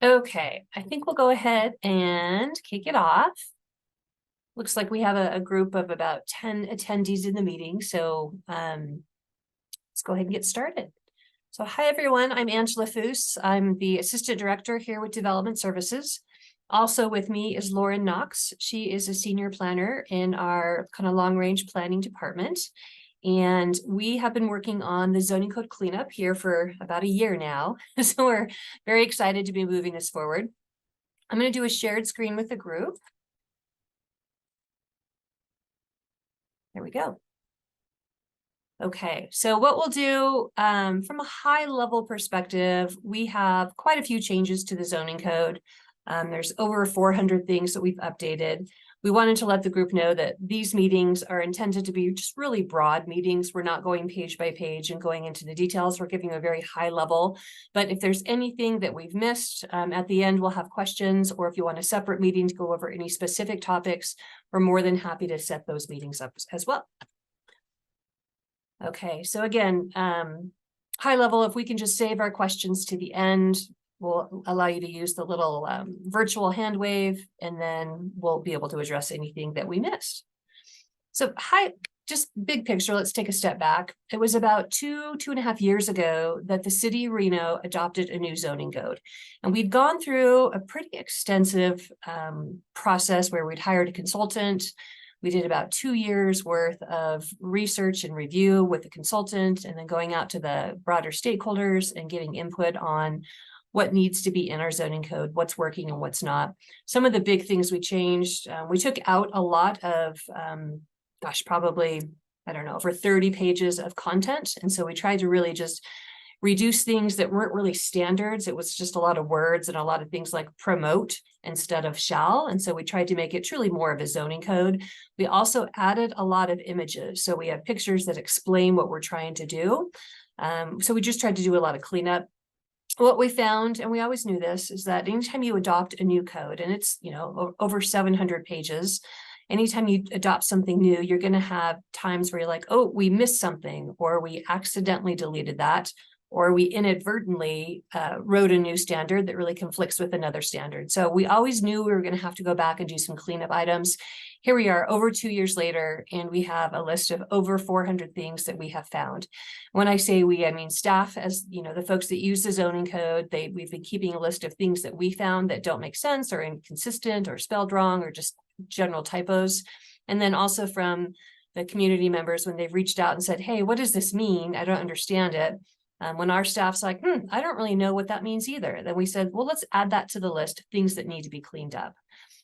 Okay, I think we'll go ahead and kick it off. Looks like we have a group of about 10 attendees in the meeting, so let's go ahead and get started. So hi, everyone. I'm Angela Foose. I'm the Assistant Director here with Development Services. Also with me is Lauren Knox. She is a Senior Planner in our kind of long-range planning department. And we have been working on the zoning code cleanup here for about a year now. So we're very excited to be moving this forward. I'm going to do a shared screen with the group. There we go. Okay, so what we'll do from a high level perspective, we have quite a few changes to the zoning code. There's over 400 things that we've updated. We wanted to let the group know that these meetings are intended to be just really broad meetings. We're not going page by page and going into the details. We're giving a very high level. But if there's anything that we've missed, at the end, we'll have questions, or if you want a separate meeting to go over any specific topics, we're more than happy to set those meetings up as well. Okay, so again, high level, if we can just save our questions to the end, we'll allow you to use the little virtual hand wave, and then we'll be able to address anything that we missed. So just big picture, let's take a step back. It was about two and a half years ago that the city of Reno adopted a new zoning code. And we'd gone through a pretty extensive process where we'd hired a consultant. We did about 2 years worth of research and review with the consultant, and then going out to the broader stakeholders and getting input on what needs to be in our zoning code, what's working and what's not. Some of the big things we changed, we took out a lot of, probably, I don't know, over 30 pages of content. And so we tried to really just reduce things that weren't really standards. It was just a lot of words and a lot of things like promote instead of shall. And so we tried to make it truly more of a zoning code. We also added a lot of images. So we have pictures that explain what we're trying to do. So we just tried to do a lot of cleanup. What we found, and we always knew this, is that anytime you adopt a new code, and it's, over 700 pages, anytime you adopt something new, you're going to have times where you're like, oh, we missed something, or we accidentally deleted that, or we inadvertently wrote a new standard that really conflicts with another standard. So we always knew we were going to have to go back and do some cleanup items. Here we are over 2 years later, and we have a list of over 400 things that we have found. When I say we, I mean staff, as the folks that use the zoning code. We've been keeping a list of things that we found that don't make sense or inconsistent or spelled wrong or just general typos. And then also from the community members when they've reached out and said, hey, what does this mean? I don't understand it. When our staff's like, I don't really know what that means either. Then we said, well, let's add that to the list of things that need to be cleaned up.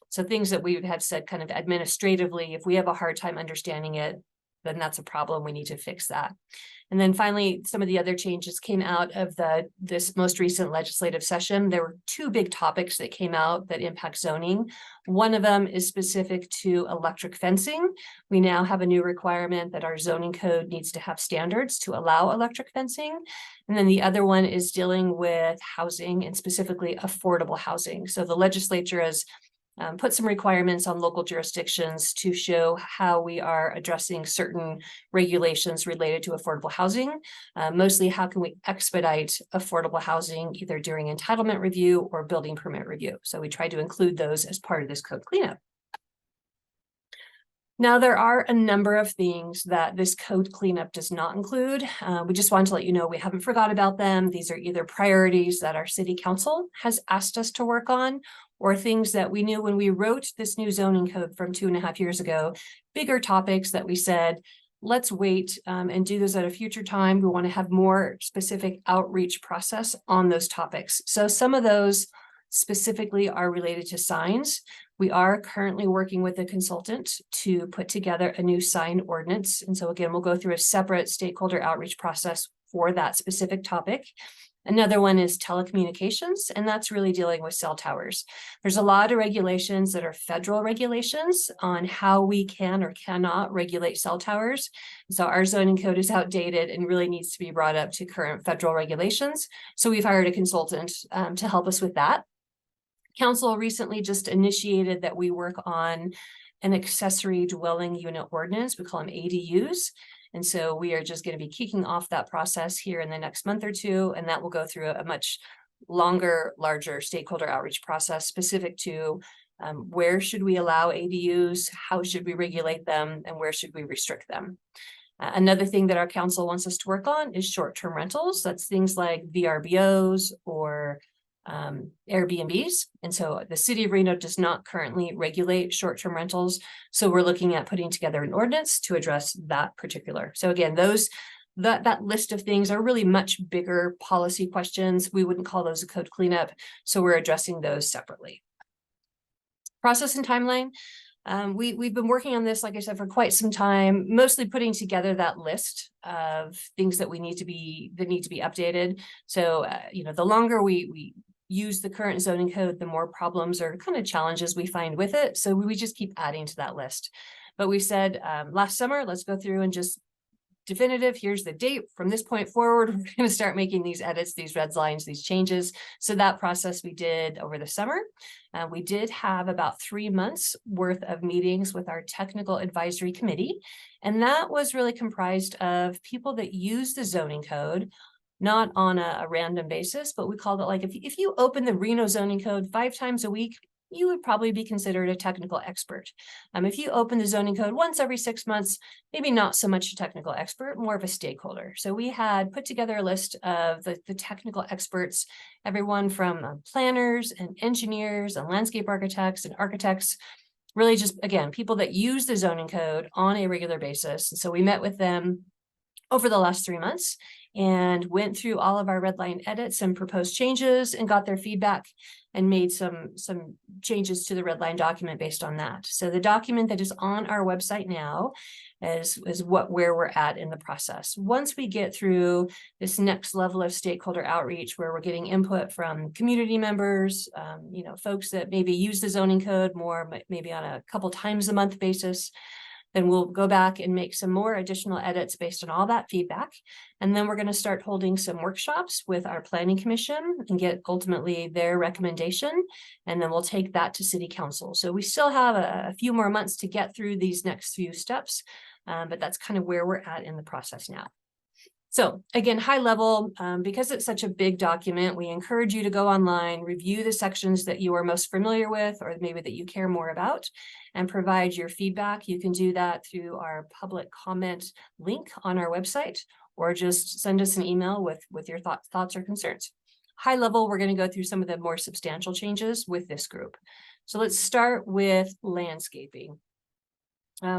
So things that we would have said kind of administratively, if we have a hard time understanding it, then that's a problem. We need to fix that. And then finally, some of the other changes came out of this most recent legislative session. There were 2 big topics that came out that impact zoning. One of them is specific to electric fencing. We now have a new requirement that our zoning code needs to have standards to allow electric fencing. And then the other one is dealing with housing, and specifically affordable housing. So the legislature has put some requirements on local jurisdictions to show how we are addressing certain regulations related to affordable housing. Mostly, how can we expedite affordable housing either during entitlement review or building permit review? So we try to include those as part of this code cleanup. Now, there are a number of things that this code cleanup does not include. We just wanted to let you know we haven't forgot about them. These are either priorities that our city council has asked us to work on, or things that we knew when we wrote this new zoning code from 2.5 years ago, bigger topics that we said, let's wait and do those at a future time. We want to have more specific outreach process on those topics. So some of those specifically are related to signs. We are currently working with a consultant to put together a new sign ordinance. And so again, we'll go through a separate stakeholder outreach process for that specific topic. Another one is telecommunications, and that's really dealing with cell towers. There's a lot of regulations that are federal regulations on how we can or cannot regulate cell towers. So our zoning code is outdated and really needs to be brought up to current federal regulations. So we've hired a consultant to help us with that. Council recently just initiated that we work on an accessory dwelling unit ordinance. We call them ADUs. And so we are just going to be kicking off that process here in the next month or two, and that will go through a much longer, larger stakeholder outreach process specific to where should we allow ADUs, how should we regulate them, and where should we restrict them. Another thing that our council wants us to work on is short-term rentals. That's things like VRBOs or Airbnbs. And so the city of Reno does not currently regulate short-term rentals. So we're looking at putting together an ordinance to address that particular. So again, that list of things are really much bigger policy questions. We wouldn't call those a code cleanup. So we're addressing those separately. Process and timeline. We've been working on this, like I said, for quite some time, mostly putting together that list of things that need to be updated. So, the longer we use the current zoning code, the more problems or kind of challenges we find with it. So we just keep adding to that list. But we said last summer, let's go through and just definitive, here's the date. From this point forward, we're going to start making these edits, these red lines, these changes. So that process we did over the summer. We did have about 3 months worth of meetings with our technical advisory committee. And that was really comprised of people that use the zoning code, not on a random basis, but we called it like, if you open the Reno zoning code 5 times a week, you would probably be considered a technical expert. If you open the zoning code once every 6 months, maybe not so much a technical expert, more of a stakeholder. So we had put together a list of the technical experts, everyone from planners and engineers and landscape architects and architects, really just, again, people that use the zoning code on a regular basis. And so we met with them over the last 3 months and went through all of our red line edits and proposed changes and got their feedback and made some changes to the red line document based on that. So the document that is on our website now is where we're at in the process. Once we get through this next level of stakeholder outreach, where we're getting input from community members, folks that maybe use the zoning code more, maybe on a couple times a month basis, then we'll go back and make some more additional edits based on all that feedback. And then we're going to start holding some workshops with our planning commission and get ultimately their recommendation. And then we'll take that to city council. So we still have a few more months to get through these next few steps, but that's kind of where we're at in the process now. So again, high level, because it's such a big document, we encourage you to go online, review the sections that you are most familiar with, or maybe that you care more about, and provide your feedback. You can do that through our public comment link on our website, or just send us an email with your thoughts or concerns. High level, we're going to go through some of the more substantial changes with this group. So let's start with landscaping.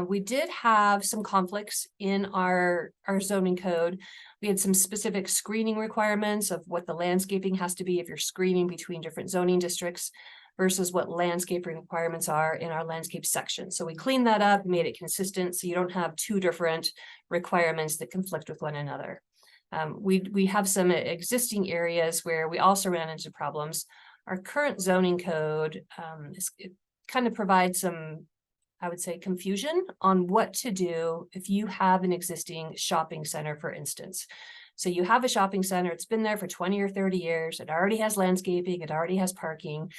We did have some conflicts in our zoning code. We had some specific screening requirements of what the landscaping has to be if you're screening between different zoning districts versus what landscaping requirements are in our landscape section. So we cleaned that up, made it consistent, so you don't have 2 different requirements that conflict with one another. We have some existing areas where we also ran into problems. Our current zoning code it kind of provides some, I would say, confusion on what to do if you have an existing shopping center, for instance. So you have a shopping center, it's been there for 20 or 30 years, it already has landscaping, it already has parking.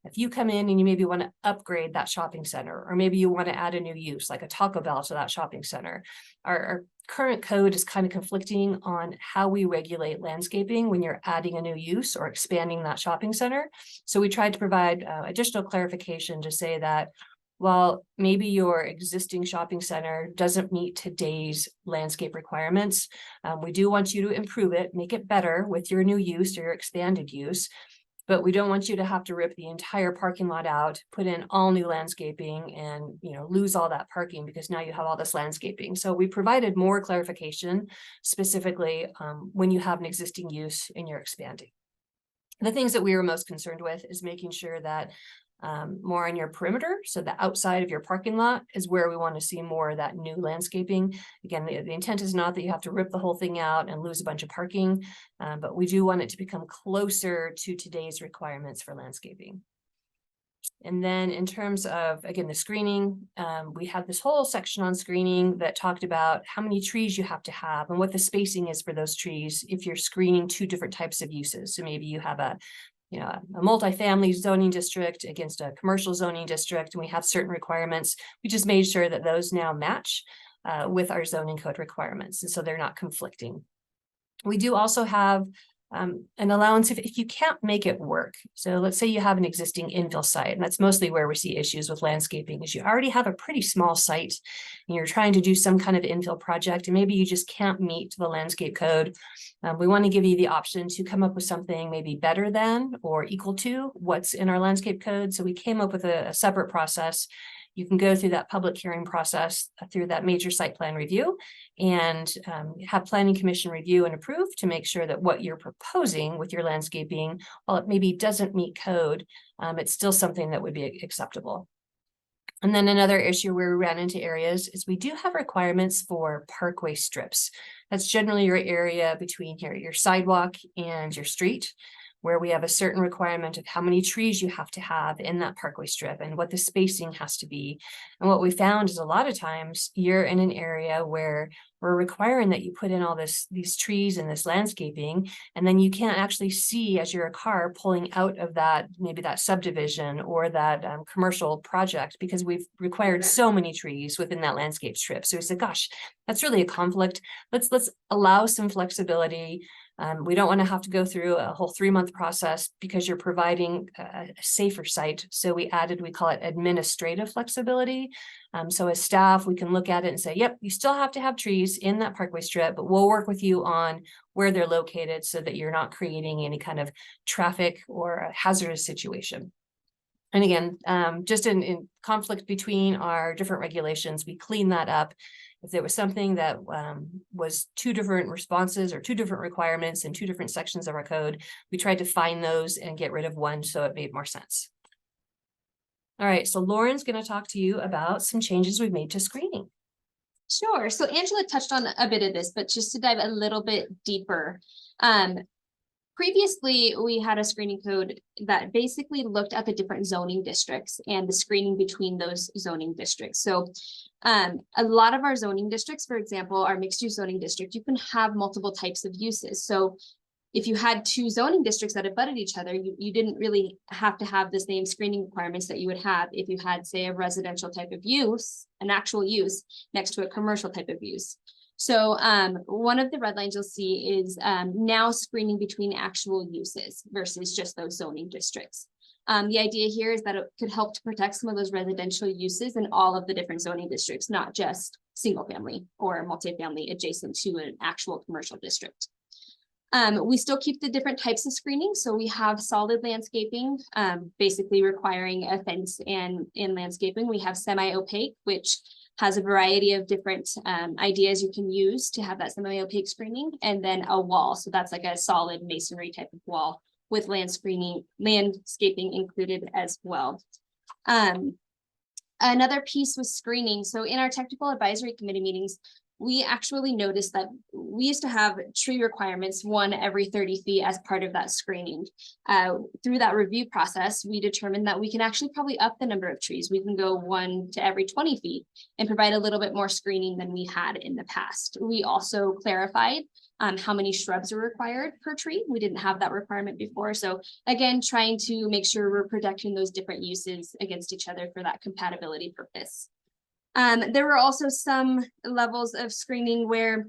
If you come in and you maybe want to upgrade that shopping center, or maybe you want to add a new use like a Taco Bell to that shopping center, our current code is kind of conflicting on how we regulate landscaping when you're adding a new use or expanding that shopping center. So we tried to provide additional clarification to say that while maybe your existing shopping center doesn't meet today's landscape requirements, we do want you to improve it, make it better with your new use or your expanded use. But we don't want you to have to rip the entire parking lot out, put in all new landscaping, and lose all that parking because now you have all this landscaping. So we provided more clarification specifically when you have an existing use and you're expanding. The things that we were most concerned with is making sure that more on your perimeter, so the outside of your parking lot is where we want to see more of that new landscaping. Again, the intent is not that you have to rip the whole thing out and lose a bunch of parking, but we do want it to become closer to today's requirements for landscaping. And then in terms of, again, the screening, we have this whole section on screening that talked about how many trees you have to have and what the spacing is for those trees if you're screening 2 different types of uses. So maybe you have a multifamily zoning district against a commercial zoning district, and we have certain requirements. We just made sure that those now match with our zoning code requirements, and so they're not conflicting. We do also have An allowance if you can't make it work. So let's say you have an existing infill site, and that's mostly where we see issues with landscaping, is you already have a pretty small site and you're trying to do some kind of infill project, and maybe you just can't meet the landscape code. We want to give you the option to come up with something maybe better than or equal to what's in our landscape code. So we came up with a separate process. You can go through that public hearing process through that major site plan review and have planning commission review and approve to make sure that what you're proposing with your landscaping, while it maybe doesn't meet code, it's still something that would be acceptable. And then another issue where we ran into areas is we do have requirements for parkway strips. That's generally your area between your sidewalk and your street, where we have a certain requirement of how many trees you have to have in that parkway strip and what the spacing has to be. And what we found is a lot of times you're in an area where we're requiring that you put in all these trees and this landscaping, and then you can't actually see as you're a car pulling out of that, maybe that subdivision or that commercial project, because we've required so many trees within that landscape strip. So we said, gosh, that's really a conflict. Let's allow some flexibility. We don't want to have to go through a whole 3-month process because you're providing a safer site. So we call it administrative flexibility. So as staff, we can look at it and say, yep, you still have to have trees in that parkway strip, but we'll work with you on where they're located so that you're not creating any kind of traffic or a hazardous situation. And again, just in conflict between our different regulations, we clean that up. If there was something that was 2 different responses or 2 different requirements in 2 different sections of our code, we tried to find those and get rid of one so it made more sense. All right, so Lauren's going to talk to you about some changes we've made to screening. Sure. So Angela touched on a bit of this, but just to dive a little bit deeper. Previously, we had a screening code that basically looked at the different zoning districts and the screening between those zoning districts. So a lot of our zoning districts, for example, our mixed use zoning district, you can have multiple types of uses. So if you had 2 zoning districts that abutted each other, you didn't really have to have the same screening requirements that you would have if you had, say, a residential type of use, an actual use next to a commercial type of use. So one of the red lines you'll see is now screening between actual uses versus just those zoning districts. The idea here is that it could help to protect some of those residential uses in all of the different zoning districts, not just single family or multifamily adjacent to an actual commercial district. We still keep the different types of screening. So we have solid landscaping, basically requiring a fence and in landscaping. We have semi-opaque, which has a variety of different ideas you can use to have that semi-opaque screening, and then a wall. So that's like a solid masonry type of wall with landscaping included as well. Another piece was screening. So in our technical advisory committee meetings, we actually noticed that we used to have tree requirements 1 every 30 feet as part of that screening. Through that review process, we determined that we can actually probably up the number of trees. We can go 1 to every 20 feet and provide a little bit more screening than we had in the past. We also clarified how many shrubs are required per tree. We didn't have that requirement before. So again, trying to make sure we're protecting those different uses against each other for that compatibility purpose. There were also some levels of screening where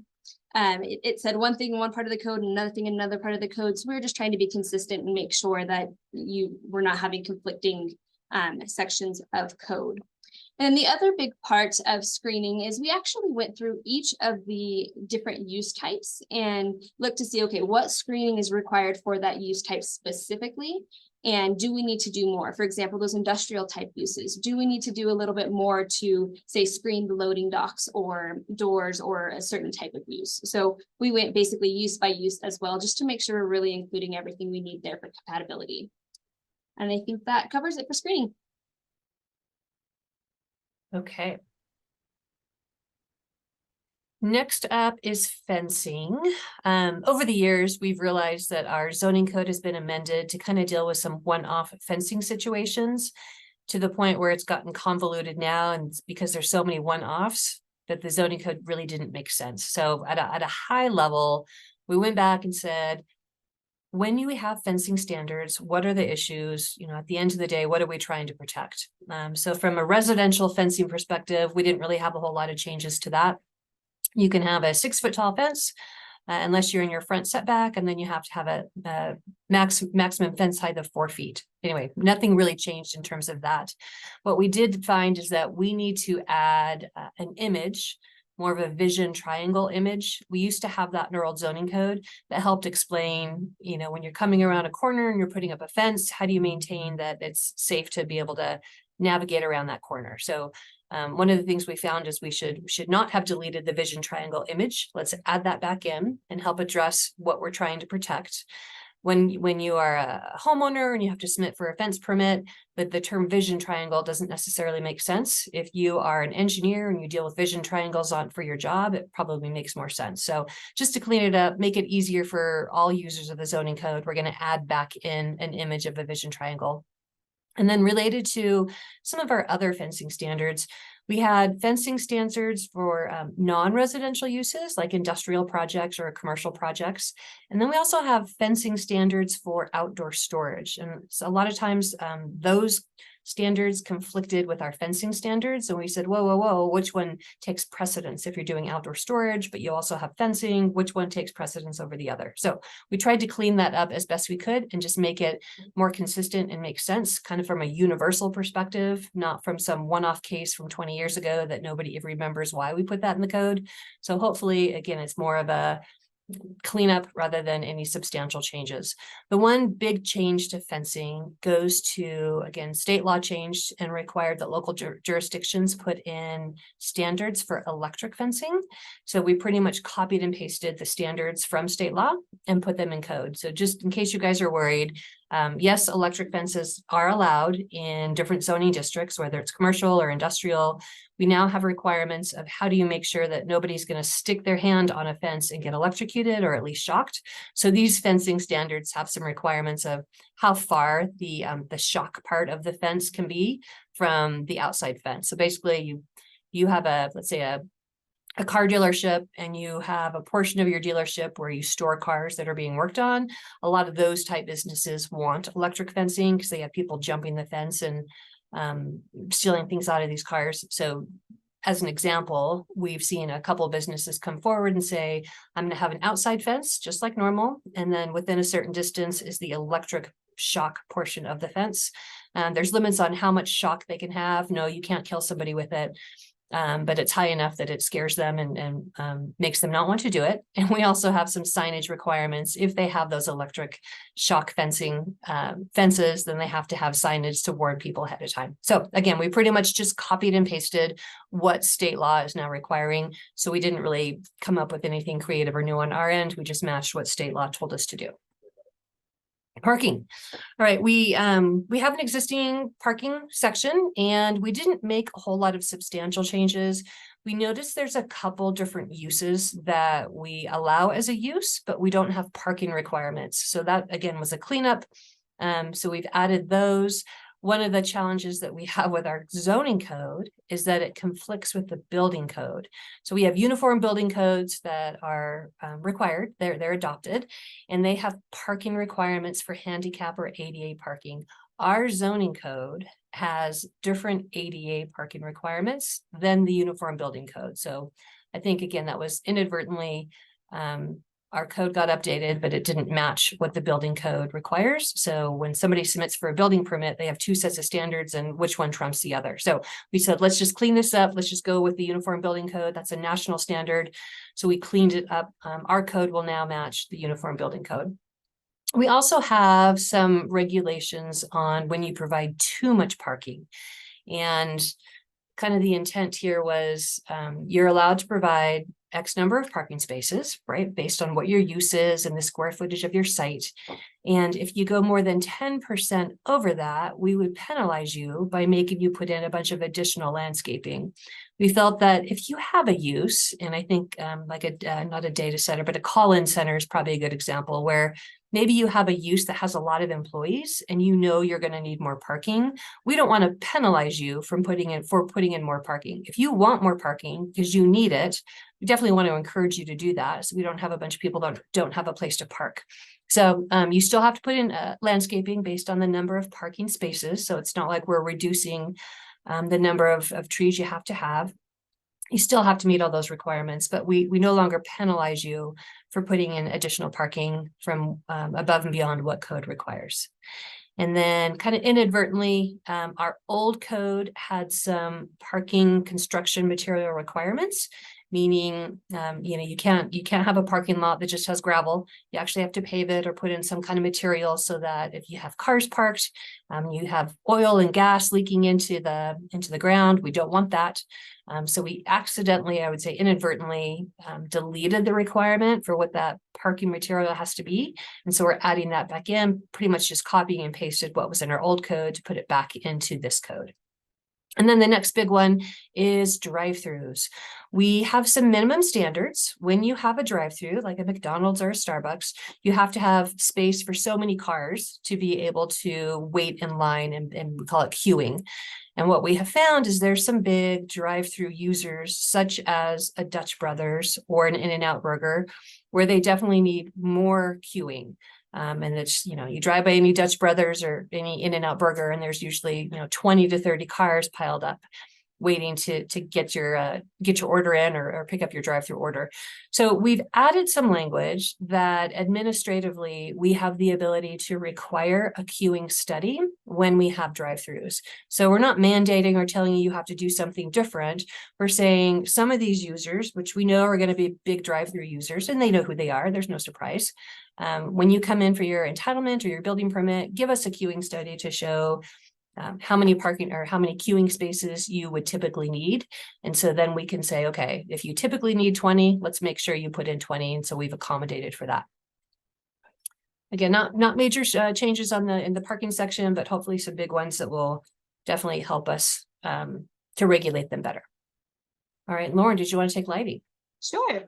it said one thing in one part of the code and another thing in another part of the code. So we were just trying to be consistent and make sure that you were not having conflicting sections of code. And the other big part of screening is we actually went through each of the different use types and looked to see, okay, what screening is required for that use type specifically? And do we need to do more? For example, those industrial type uses, do we need to do a little bit more to, say, screen the loading docks or doors or a certain type of use? So we went basically use by use as well, just to make sure we're really including everything we need there for compatibility. And I think that covers it for screening. Okay. Next up is fencing. Over the years, we've realized that our zoning code has been amended to kind of deal with some one-off fencing situations, to the point where it's gotten convoluted now, and it's because there's so many one-offs that the zoning code really didn't make sense. So at a high level, we went back and said, when you have fencing standards, what are the issues? You know, at the end of the day, what are we trying to protect? So from a residential fencing perspective, we didn't really have a whole lot of changes to that. You can have a 6-foot tall fence unless you're in your front setback, and then you have to have a maximum fence height of 4 feet. Anyway, nothing really changed in terms of that. What we did find is that we need to add an image, more of a vision triangle image. We used to have that in our old zoning code that helped explain, when you're coming around a corner and you're putting up a fence, how do you maintain that it's safe to be able to navigate around that corner? So one of the things we found is we should not have deleted the vision triangle image. Let's add that back in and help address what we're trying to protect. When you are a homeowner and you have to submit for a fence permit, but the term vision triangle doesn't necessarily make sense. If you are an engineer and you deal with vision triangles for your job, it probably makes more sense. So just to clean it up, make it easier for all users of the zoning code, we're going to add back in an image of a vision triangle. And then related to some of our other fencing standards, we had fencing standards for non-residential uses like industrial projects or commercial projects. And then we also have fencing standards for outdoor storage. And so a lot of times those standards conflicted with our fencing standards. And we said, whoa, which one takes precedence if you're doing outdoor storage, but you also have fencing, which one takes precedence over the other? So we tried to clean that up as best we could and just make it more consistent and make sense kind of from a universal perspective, not from some one-off case from 20 years ago that nobody even remembers why we put that in the code. So hopefully, again, it's more of a cleanup rather than any substantial changes. The one big change to fencing goes to, again, state law changed and required that local jurisdictions put in standards for electric fencing. So we pretty much copied and pasted the standards from state law and put them in code. So just in case you guys are worried, yes, electric fences are allowed in different zoning districts, whether it's commercial or industrial. We now have requirements of how do you make sure that nobody's going to stick their hand on a fence and get electrocuted or at least shocked. So these fencing standards have some requirements of how far the shock part of the fence can be from the outside fence. So basically you have let's say a car dealership and you have a portion of your dealership where you store cars that are being worked on. A lot of those type businesses want electric fencing because they have people jumping the fence and stealing things out of these cars. So as an example, we've seen a couple of businesses come forward and say, I'm going to have an outside fence just like normal. And then within a certain distance is the electric shock portion of the fence. There's limits on how much shock they can have. No, you can't kill somebody with it. But it's high enough that it scares them and makes them not want to do it. And we also have some signage requirements. If they have those electric shock fencing fences, then they have to have signage to warn people ahead of time. So again, we pretty much just copied and pasted what state law is now requiring. So we didn't really come up with anything creative or new on our end. We just matched what state law told us to do. Parking. All right, we have an existing parking section and we didn't make a whole lot of substantial changes. We noticed there's a couple different uses that we allow as a use, but we don't have parking requirements. So that again was a cleanup. So we've added those. One of the challenges that we have with our zoning code is that it conflicts with the building code. So we have uniform building codes that are required, they're adopted, and they have parking requirements for handicap or ADA parking. Our zoning code has different ADA parking requirements than the uniform building code. So I think, again, that was inadvertently our code got updated, but it didn't match what the building code requires. So when somebody submits for a building permit, they have two sets of standards and which one trumps the other. So we said, let's just clean this up. Let's just go with the uniform building code. That's a national standard. So we cleaned it up. Our code will now match the uniform building code. We also have some regulations on when you provide too much parking. And kind of the intent here was you're allowed to provide X number of parking spaces, right? Based on what your use is and the square footage of your site. And if you go more than 10% over that, we would penalize you by making you put in a bunch of additional landscaping. We felt that if you have a use, and I think like not a data center, but a call-in center is probably a good example where maybe you have a use that has a lot of employees and you know you're going to need more parking. We don't want to penalize you from putting in more parking. If you want more parking because you need it, we definitely want to encourage you to do that. So we don't have a bunch of people that don't have a place to park. So you still have to put in landscaping based on the number of parking spaces. So it's not like we're reducing the number of trees you have to have. you still have to meet all those requirements, but we no longer penalize you for putting in additional parking from above and beyond what code requires. And then kind of inadvertently, our old code had some parking construction material requirements, meaning, you can't have a parking lot that just has gravel. You actually have to pave it or put in some kind of material so that if you have cars parked, you have oil and gas leaking into the ground. We don't want that. So we accidentally, I would say inadvertently, deleted the requirement for what that parking material has to be. And so we're adding that back in, pretty much just copying and pasted what was in our old code to put it back into this code. And then the next big one is drive-throughs. We have some minimum standards. When you have a drive-through, like a McDonald's or a Starbucks, you have to have space for so many cars to be able to wait in line, and we call it queuing. And what we have found is there's some big drive-through users, such as a Dutch Brothers or an In-N-Out Burger, where they definitely need more queuing. And it's, you drive by any Dutch Brothers or any In-N-Out Burger, and there's usually, 20 to 30 cars piled up waiting to get your order in or pick up your drive-through order. So we've added some language that administratively we have the ability to require a queuing study when we have drive-throughs. So we're not mandating or telling you have to do something different. We're saying some of these users, which we know are going to be big drive-through users, and they know who they are, there's no surprise. When you come in for your entitlement or your building permit, give us a queuing study to show how many parking or how many queuing spaces you would typically need. And so then we can say, okay, if you typically need 20, let's make sure you put in 20. And so we've accommodated for that. Again, not major changes in the parking section, but hopefully some big ones that will definitely help us to regulate them better. All right, Lauren, did you want to take lighting? Sure.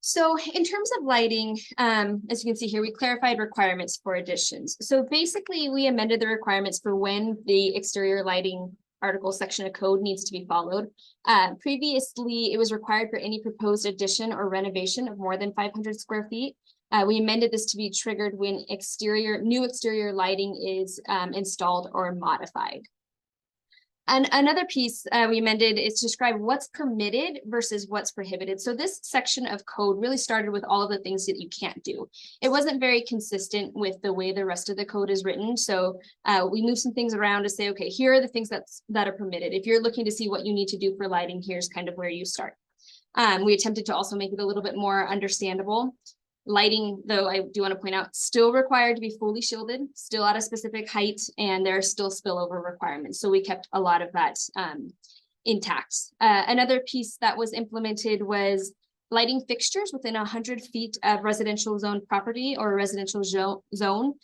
So in terms of lighting, as you can see here, we clarified requirements for additions. So basically, we amended the requirements for when the exterior lighting article section of code needs to be followed. Previously, it was required for any proposed addition or renovation of more than 500 square feet. We amended this to be triggered when new exterior lighting is installed or modified. And another piece we amended is to describe what's permitted versus what's prohibited. So this section of code really started with all of the things that you can't do. It wasn't very consistent with the way the rest of the code is written. So we moved some things around to say, okay, here are the things that are permitted. If you're looking to see what you need to do for lighting, here's kind of where you start. We attempted to also make it a little bit more understandable. Lighting, though, I do want to point out, still required to be fully shielded, still at a specific height, and there are still spillover requirements. So we kept a lot of that intact. Another piece that was implemented was lighting fixtures within 100 feet of residential zone property or residential zone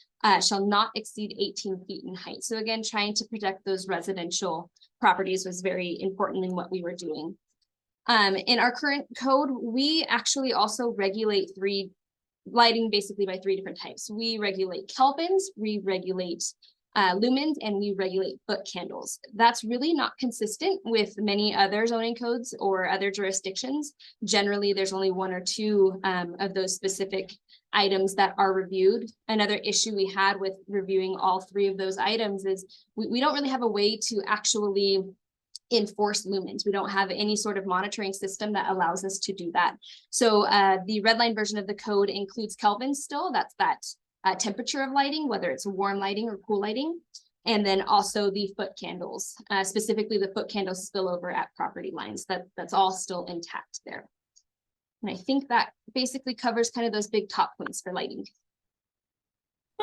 shall not exceed 18 feet in height. So again, trying to protect those residential properties was very important in what we were doing. In our current code, we actually also regulate lighting basically by 3 different types. We regulate kelvins, we regulate lumens, and we regulate foot candles. That's really not consistent with many other zoning codes or other jurisdictions. Generally, there's only 1 or 2 of those specific items that are reviewed. Another issue we had with reviewing all 3 of those items is we don't really have a way to actually enforce lumens. We don't have any sort of monitoring system that allows us to do that. So the red line version of the code includes kelvins still. That's that temperature of lighting, whether it's warm lighting or cool lighting. And then also the foot candles, specifically the foot candles spill over at property lines. That's all still intact there. And I think that basically covers kind of those big top points for lighting.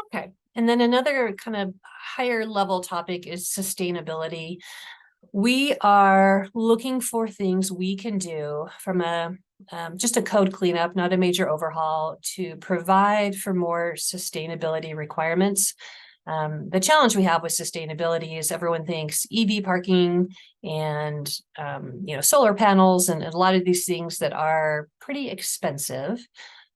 Okay. And then another kind of higher level topic is sustainability. We are looking for things we can do from just a code cleanup, not a major overhaul, to provide for more sustainability requirements. The challenge we have with sustainability is everyone thinks EV parking and solar panels and a lot of these things that are pretty expensive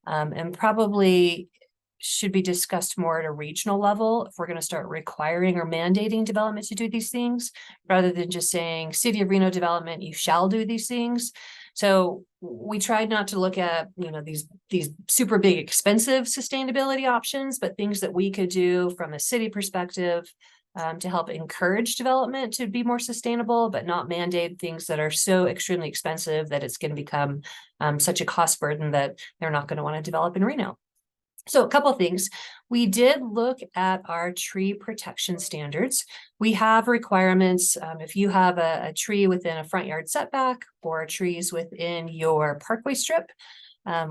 and probably should be discussed more at a regional level if we're going to start requiring or mandating development to do these things, rather than just saying, City of Reno development, you shall do these things. So we tried not to look at, these super big expensive sustainability options, but things that we could do from a city perspective to help encourage development to be more sustainable, but not mandate things that are so extremely expensive that it's going to become such a cost burden that they're not going to want to develop in Reno. So a couple of things. We did look at our tree protection standards. We have requirements. If you have a tree within a front yard setback or trees within your parkway strip,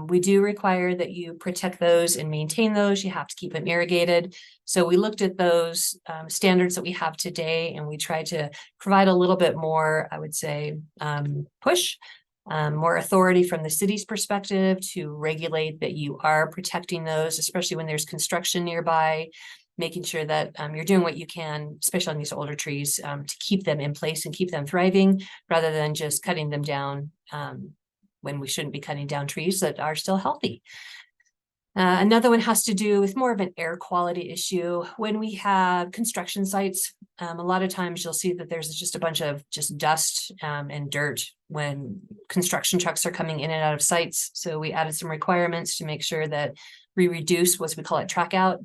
we do require that you protect those and maintain those. You have to keep them irrigated. So we looked at those standards that we have today, and we tried to provide a little bit more, I would say, push. More authority from the city's perspective to regulate that you are protecting those, especially when there's construction nearby, making sure that you're doing what you can, especially on these older trees, to keep them in place and keep them thriving, rather than just cutting them down when we shouldn't be cutting down trees that are still healthy. Another one has to do with more of an air quality issue. When we have construction sites, a lot of times you'll see that there's just a bunch of just dust and dirt when construction trucks are coming in and out of sites. So we added some requirements to make sure that we reduce what we call it track out.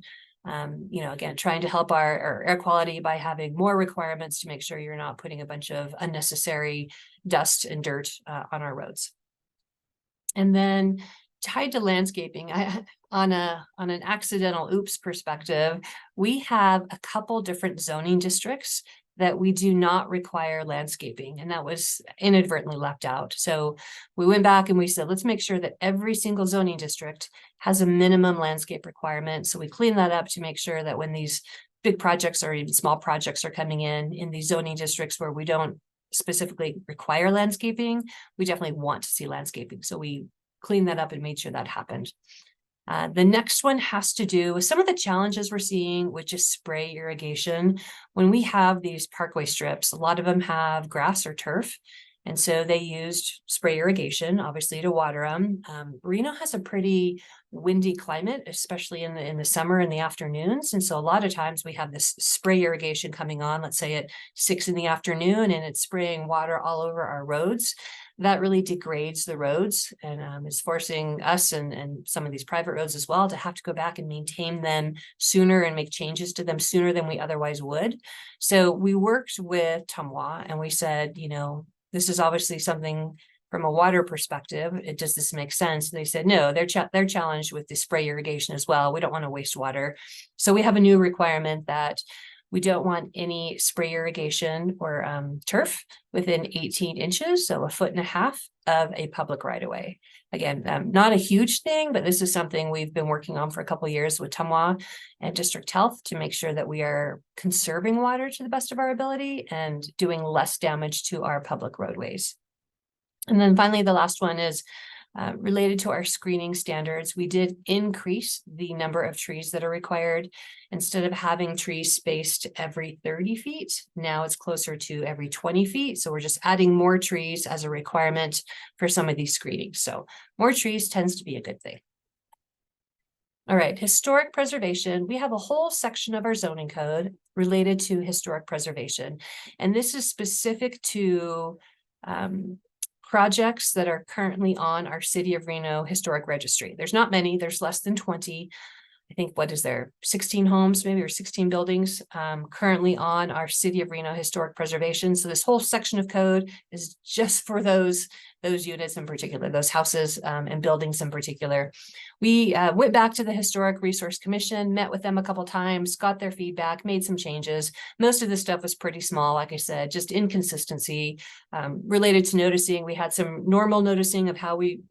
Again, trying to help our air quality by having more requirements to make sure you're not putting a bunch of unnecessary dust and dirt on our roads. And then tied to landscaping, on an accidental oops perspective, we have a couple different zoning districts that we do not require landscaping, and that was inadvertently left out. So we went back and we said, let's make sure that every single zoning district has a minimum landscape requirement. So we cleaned that up to make sure that when these big projects or even small projects are coming in these zoning districts where we don't specifically require landscaping, we definitely want to see landscaping. So we cleaned that up and made sure that happened. The next one has to do with some of the challenges we're seeing with just spray irrigation. When we have these parkway strips, a lot of them have grass or turf. And so they used spray irrigation, obviously, to water them. Reno has a pretty windy climate, especially in the summer in the afternoons. And so a lot of times we have this spray irrigation coming on, let's say at 6 in the afternoon, and it's spraying water all over our roads. That really degrades the roads and is forcing us and some of these private roads as well to have to go back and maintain them sooner and make changes to them sooner than we otherwise would. So we worked with Tumwa and we said, this is obviously something from a water perspective. Does this make sense? And they said, no, they're challenged with the spray irrigation as well. We don't want to waste water. So we have a new requirement that we don't want any spray irrigation or turf within 18 inches, so 1.5 feet of a public right-of-way. Again, not a huge thing, but this is something we've been working on for a couple of years with Tumwa and District Health to make sure that we are conserving water to the best of our ability and doing less damage to our public roadways. And then finally, the last one is related to our screening standards. We did increase the number of trees that are required. Instead of having trees spaced every 30 feet, now it's closer to every 20 feet. So we're just adding more trees as a requirement for some of these screenings. So more trees tends to be a good thing. All right, historic preservation. We have a whole section of our zoning code related to historic preservation. And this is specific to projects that are currently on our City of Reno Historic Registry. There's not many, there's less than 20. I think, what is there, 16 homes maybe, or 16 buildings currently on our City of Reno Historic Preservation. So this whole section of code is just for those units in particular, those houses and buildings in particular. We went back to the Historic Resource Commission, met with them a couple times, got their feedback, made some changes. Most of the stuff was pretty small, like I said, just inconsistency related to noticing. We had some normal noticing of how we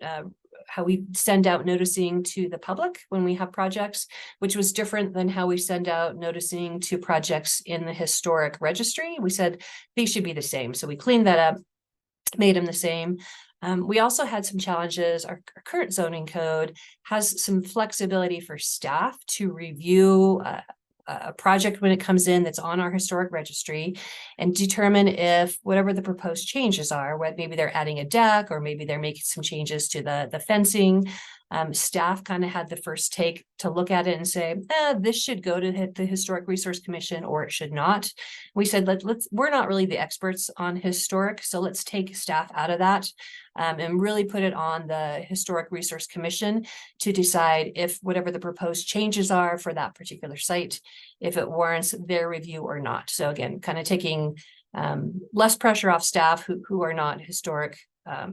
send out noticing to the public when we have projects, which was different than how we send out noticing to projects in the historic registry. We said they should be the same. So we cleaned that up, made them the same. We also had some challenges. Our current zoning code has some flexibility for staff to review a project when it comes in that's on our historic registry and determine if whatever the proposed changes are, what maybe they're adding a deck or maybe they're making some changes to the fencing, Staff kind of had the first take to look at it and say, this should go to the Historic Resource Commission or it should not. We said, we're not really the experts on historic, so let's take staff out of that and really put it on the Historic Resource Commission to decide if whatever the proposed changes are for that particular site, if it warrants their review or not. So again, kind of taking less pressure off staff who are not historic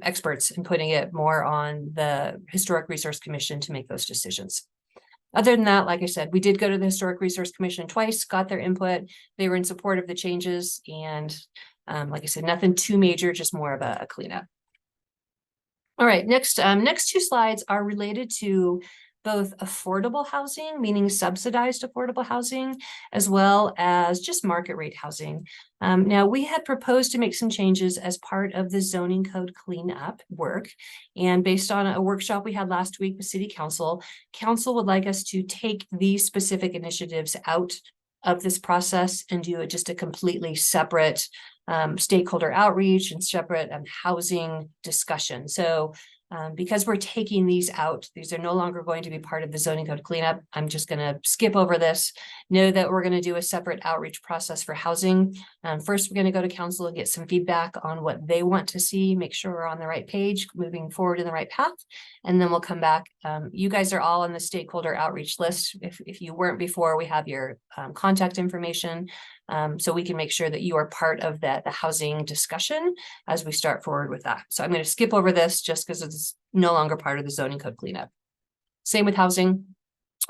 experts and putting it more on the Historic Resource Commission to make those decisions. Other than that, like I said, we did go to the Historic Resource Commission twice, got their input. They were in support of the changes. And like I said, nothing too major, just more of a cleanup. All right, next two slides are related to both affordable housing, meaning subsidized affordable housing, as well as just market rate housing. Now, we had proposed to make some changes as part of the zoning code cleanup work. And based on a workshop we had last week with City Council, Council would like us to take these specific initiatives out of this process and do it just a completely separate stakeholder outreach and separate housing discussion. So because we're taking these out, these are no longer going to be part of the zoning code cleanup. I'm just going to skip over this. Know that we're going to do a separate outreach process for housing. First, we're going to go to council and get some feedback on what they want to see, make sure we're on the right page, moving forward in the right path. And then we'll come back. You guys are all on the stakeholder outreach list. If you weren't before, we have your contact information. So we can make sure that you are part of the housing discussion as we start forward with that. So I'm going to skip over this just because it's no longer part of the zoning code cleanup. Same with housing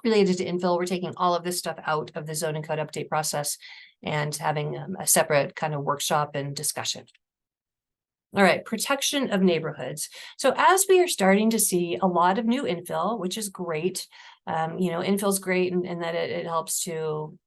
related to infill. We're taking all of this stuff out of the zoning code update process and having a separate kind of workshop and discussion. All right, protection of neighborhoods. So as we are starting to see a lot of new infill, which is great, infill is great in that it helps to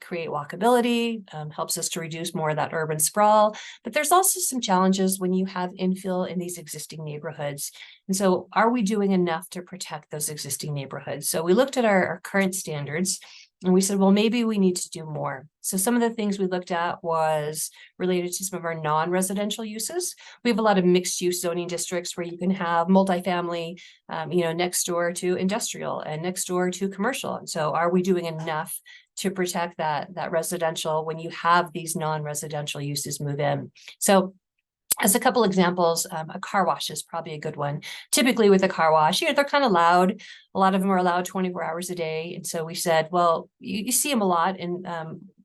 create walkability, helps us to reduce more of that urban sprawl. But there's also some challenges when you have infill in these existing neighborhoods. And so are we doing enough to protect those existing neighborhoods? So we looked at our current standards and we said, well, maybe we need to do more. So some of the things we looked at was related to some of our non-residential uses. We have a lot of mixed use zoning districts where you can have multifamily, next door to industrial and next door to commercial. And so are we doing enough to protect that residential when you have these non-residential uses move in? So as a couple examples, a car wash is probably a good one. Typically with a car wash, they're kind of loud. A lot of them are allowed 24 hours a day. And so we said, well, you see them a lot in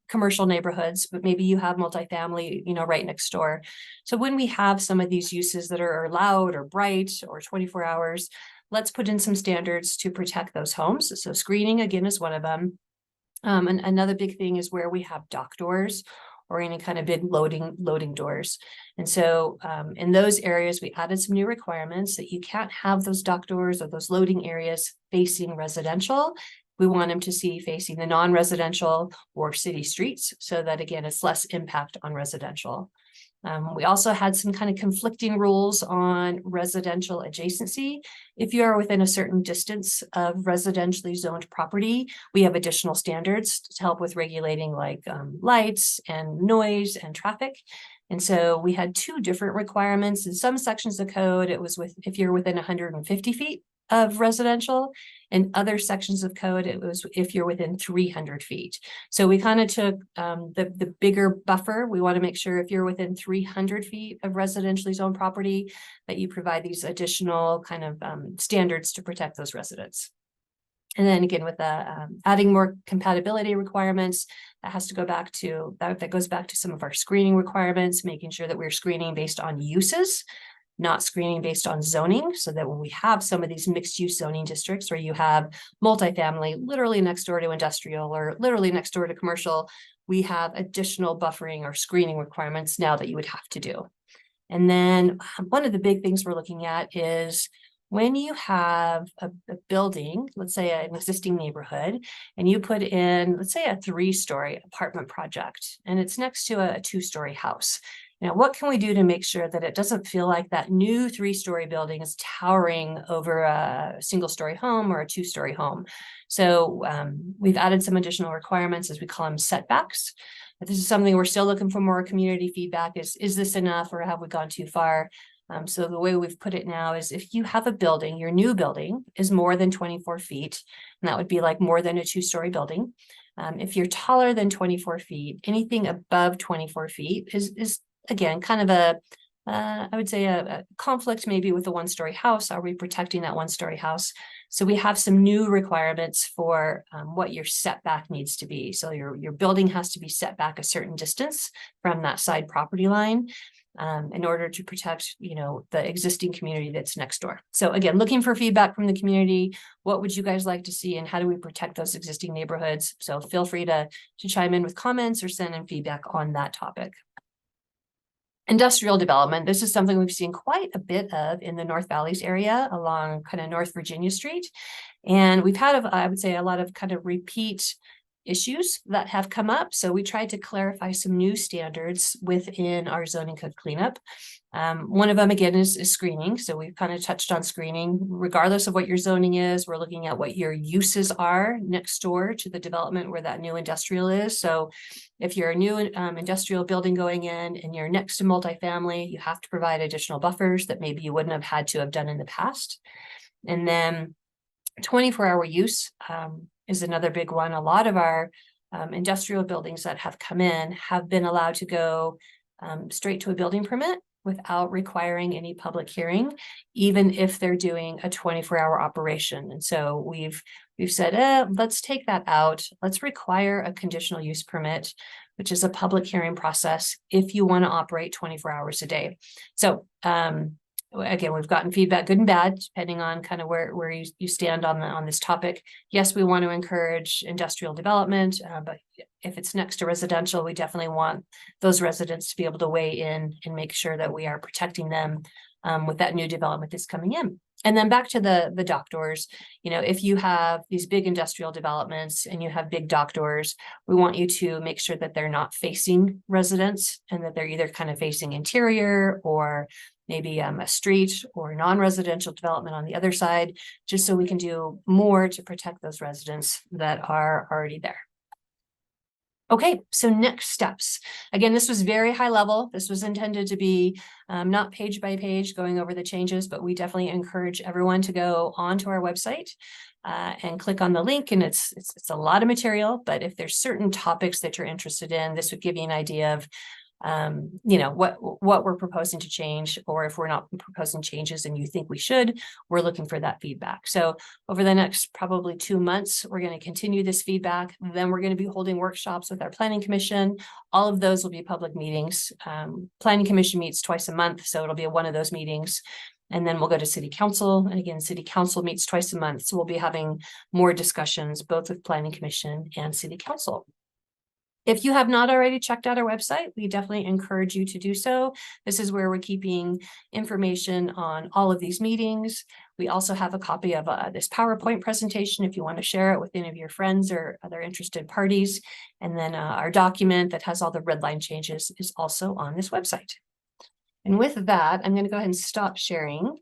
commercial neighborhoods, but maybe you have multifamily, right next door. So when we have some of these uses that are loud or bright or 24 hours, let's put in some standards to protect those homes. So screening, again, is one of them. And another big thing is where we have dock doors or any kind of big loading doors. And so in those areas, we added some new requirements that you can't have those dock doors or those loading areas facing residential. We want them to see facing the non-residential or city streets so that, again, it's less impact on residential. We also had some kind of conflicting rules on residential adjacency. If you are within a certain distance of residentially zoned property, we have additional standards to help with regulating like lights and noise and traffic. And so we had two different requirements. In some sections of code, it was if you're within 150 feet of residential, and other sections of code, it was if you're within 300 feet. So we kind of took the bigger buffer. We want to make sure if you're within 300 feet of residentially zoned property, that you provide these additional kind of standards to protect those residents. And then again, with adding more compatibility requirements, that has to go back to, that goes back to some of our screening requirements, making sure that we're screening based on uses, not screening based on zoning, so that when we have some of these mixed use zoning districts where you have multifamily literally next door to industrial or literally next door to commercial, we have additional buffering or screening requirements now that you would have to do. And then one of the big things we're looking at is when you have a building, let's say an existing neighborhood, and you put in, let's say, a 3-story apartment project, and it's next to a 2-story house. Now, what can we do to make sure that it doesn't feel like that new 3-story building is towering over a single-story home or a 2-story home? So we've added some additional requirements, as we call them setbacks. But this is something we're still looking for more community feedback. Is this enough, or have we gone too far? So the way we've put it now is if you have a building, your new building is more than 24 feet, and that would be like more than a 2-story building. If you're taller than 24 feet, anything above 24 feet is again, kind of a, I would say a conflict maybe with a 1-story house. Are we protecting that 1-story house? So we have some new requirements for what your setback needs to be. So your building has to be set back a certain distance from that side property line in order to protect, the existing community that's next door. So again, looking for feedback from the community. What would you guys like to see, and how do we protect those existing neighborhoods? So feel free to chime in with comments or send in feedback on that topic. Industrial development. This is something we've seen quite a bit of in the North Valleys area along kind of North Virginia Street. And we've had, I would say, a lot of kind of repeat issues that have come up. So we tried to clarify some new standards within our zoning code cleanup. One of them, again, is screening. So we've kind of touched on screening. Regardless of what your zoning is, we're looking at what your uses are next door to the development where that new industrial is. So if you're a new industrial building going in and you're next to multifamily, you have to provide additional buffers that maybe you wouldn't have had to have done in the past. And then 24-hour use is another big one. A lot of our industrial buildings that have come in have been allowed to go straight to a building permit without requiring any public hearing, even if they're doing a 24-hour operation. And so we've said, let's take that out. Let's require a conditional use permit, which is a public hearing process if you want to operate 24 hours a day. So again, we've gotten feedback, good and bad, depending on kind of where you stand on this topic. Yes, we want to encourage industrial development, but if it's next to residential, we definitely want those residents to be able to weigh in and make sure that we are protecting them with that new development that's coming in. And then back to the dock doors, if you have these big industrial developments and you have big dock doors, we want you to make sure that they're not facing residents and that they're either kind of facing interior or maybe a street or non-residential development on the other side, just so we can do more to protect those residents that are already there. Okay, so next steps. Again, this was very high level. This was intended to be not page by page going over the changes, but we definitely encourage everyone to go onto our website and click on the link. And it's a lot of material, but if there's certain topics that you're interested in, this would give you an idea of what we're proposing to change, or if we're not proposing changes and you think we should, we're looking for that feedback. So over the next probably 2 months, we're going to continue this feedback. Then we're going to be holding workshops with our planning commission. All of those will be public meetings. Planning commission meets twice a month, so it'll be one of those meetings. And then we'll go to city council. And again, city council meets twice a month. So we'll be having more discussions, both with planning commission and city council. If you have not already checked out our website, we definitely encourage you to do so. This is where we're keeping information on all of these meetings. We also have a copy of this PowerPoint presentation if you want to share it with any of your friends or other interested parties. And then our document that has all the red line changes is also on this website. And with that, I'm going to go ahead and stop sharing.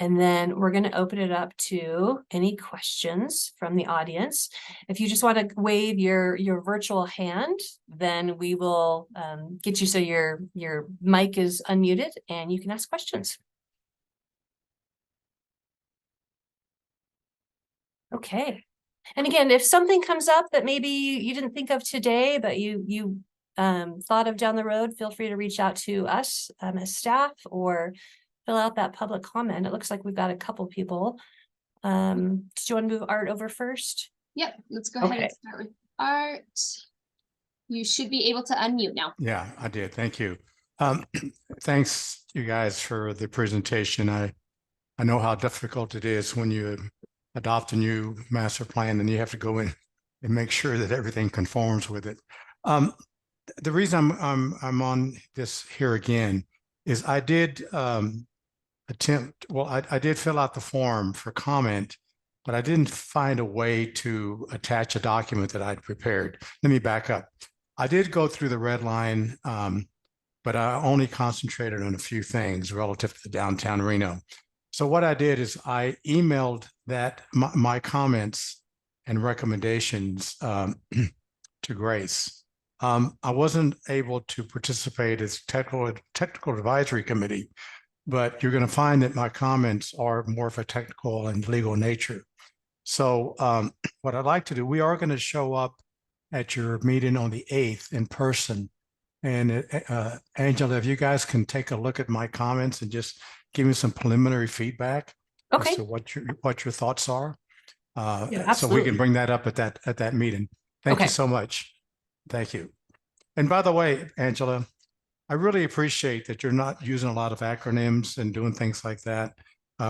And then we're going to open it up to any questions from the audience. If you just want to wave your virtual hand, then we will get you so your mic is unmuted and you can ask questions. Okay. And again, if something comes up that maybe you didn't think of today, but you thought of down the road, feel free to reach out to us as staff or fill out that public comment. It looks like we've got a couple people. Do you want to move Art over first? Yep, let's go ahead and start with Art. You should be able to unmute now. Yeah, I did. Thank you. Thanks, you guys, for the presentation. I know how difficult it is when you adopt a new master plan and you have to go in and make sure that everything conforms with it. The reason I'm on this here again is I did I did fill out the form for comment, but I didn't find a way to attach a document that I'd prepared. Let me back up. I did go through the red line, but I only concentrated on a few things relative to downtown Reno. So what I did is I emailed my comments and recommendations to Grace. I wasn't able to participate as technical advisory committee, but you're going to find that my comments are more of a technical and legal nature. So what I'd like to do, we are going to show up at your meeting on the 8th in person. And Angela, if you guys can take a look at my comments and just give me some preliminary feedback Okay. as to what your thoughts are. Yeah, So we absolutely. can bring that up at that meeting. Thank Okay. you so much. Thank you. And by the way, Angela, I really appreciate that you're not using a lot of acronyms and doing things like that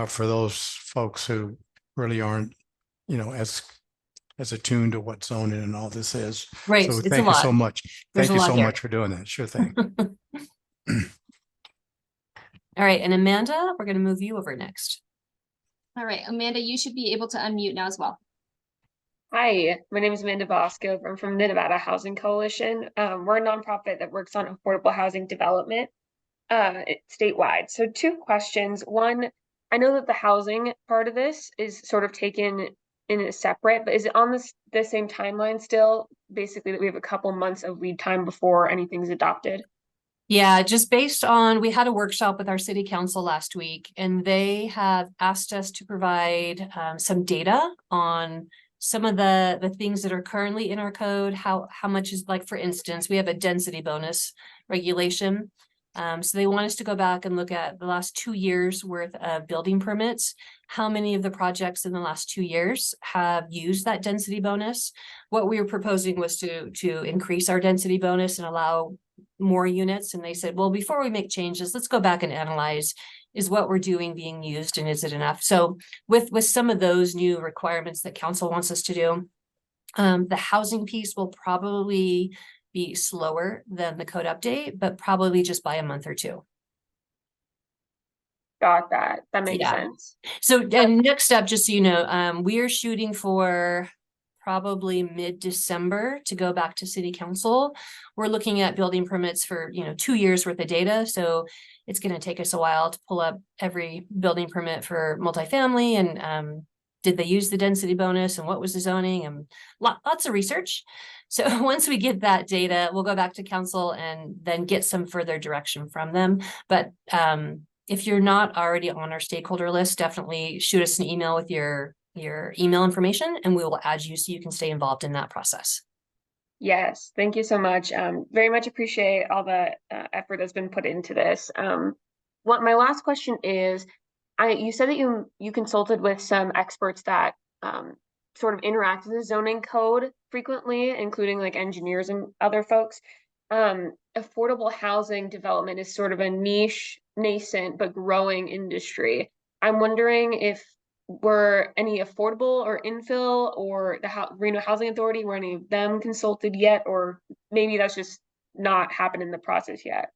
for those folks who really aren't, as attuned to what zoning and all this is. Right. So It's a thank you so lot. much. There's Thank a you lot so here. much for doing that. Sure thing. All right. And Amanda, we're going to move you over next. All right, Amanda, you should be able to unmute now as well. Hi, my name is Amanda Bosco. I'm from the Nevada Housing Coalition. We're a nonprofit that works on affordable housing development statewide. So 2 questions. One, I know that the housing part of this is sort of taken in a separate, but is it on the same timeline still? Basically, that we have a couple months of lead time before anything's adopted. Yeah, just based on, we had a workshop with our city council last week, and they have asked us to provide some data on some of the things that are currently in our code, how much is, like, for instance, we have a density bonus regulation. So they want us to go back and look at the last 2 years worth of building permits. How many of the projects in the last 2 years have used that density bonus? What we were proposing was to increase our density bonus and allow more units. And they said, well, before we make changes, let's go back and analyze, is what we're doing being used and is it enough? So with some of those new requirements that council wants us to do, the housing piece will probably be slower than the code update, but probably just by a month or 2. Got that. That makes Yeah. sense. So and next up, just so you know, we are shooting for probably mid-December to go back to city council. We're looking at building permits for, 2 years worth of data. So it's going to take us a while to pull up every building permit for multifamily and did they use the density bonus and what was the zoning and lots of research. So once we get that data, we'll go back to council and then get some further direction from them. But if you're not already on our stakeholder list, definitely shoot us an email with your email information and we will add you so you can stay involved in that process. Yes, thank you so much. Very much appreciate all the effort that's been put into this. What my last question is, you said that you consulted with some experts that sort of interact with the zoning code frequently, including like engineers and other folks. Affordable housing development is sort of a niche, nascent, but growing industry. I'm wondering if were any affordable or infill or the Reno Housing Authority, were any of them consulted yet, or maybe that's just not happened in the process yet?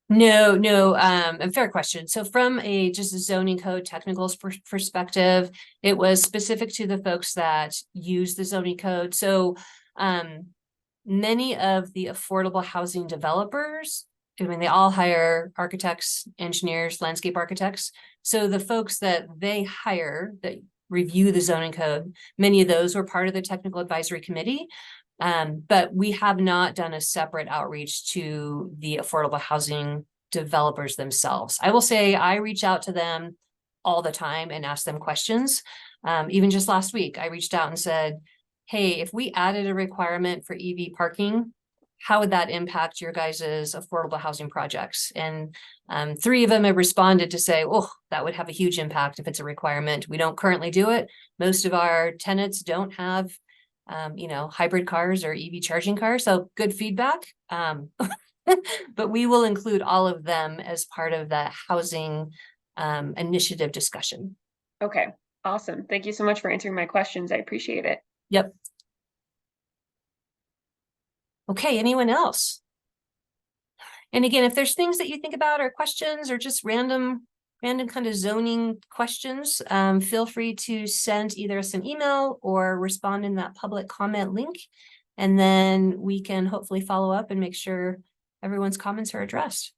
No, a fair question. So from just a zoning code technical perspective, it was specific to the folks that use the zoning code. So many of the affordable housing developers, I mean, they all hire architects, engineers, landscape architects. So the folks that they hire that review the zoning code, many of those were part of the technical advisory committee. But we have not done a separate outreach to the affordable housing developers themselves. I will say I reach out to them all the time and ask them questions. Even just last week, I reached out and said, hey, if we added a requirement for EV parking, how would that impact your guys's affordable housing projects? And 3 of them have responded to say, oh, that would have a huge impact if it's a requirement. We don't currently do it. Most of our tenants don't have hybrid cars or EV charging cars. So good feedback. But we will include all of them as part of the housing initiative discussion. Okay, awesome. Thank you so much for answering my questions. I appreciate it. Yep. Okay, anyone else? And again, if there's things that you think about or questions or just random kind of zoning questions, feel free to send either us an email or respond in that public comment link. And then we can hopefully follow up and make sure everyone's comments are addressed.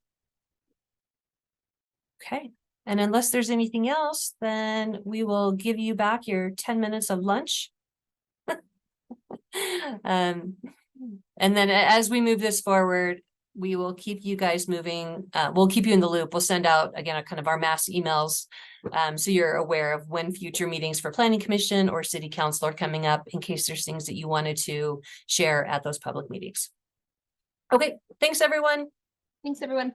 Okay, and unless there's anything else, then we will give you back your 10 minutes of lunch. And then as we move this forward, we will keep you guys moving. We'll keep you in the loop. We'll send out again a kind of our mass emails. So you're aware of when future meetings for planning commission or city council are coming up in case there's things that you wanted to share at those public meetings. Okay, thanks everyone. Thanks, everyone.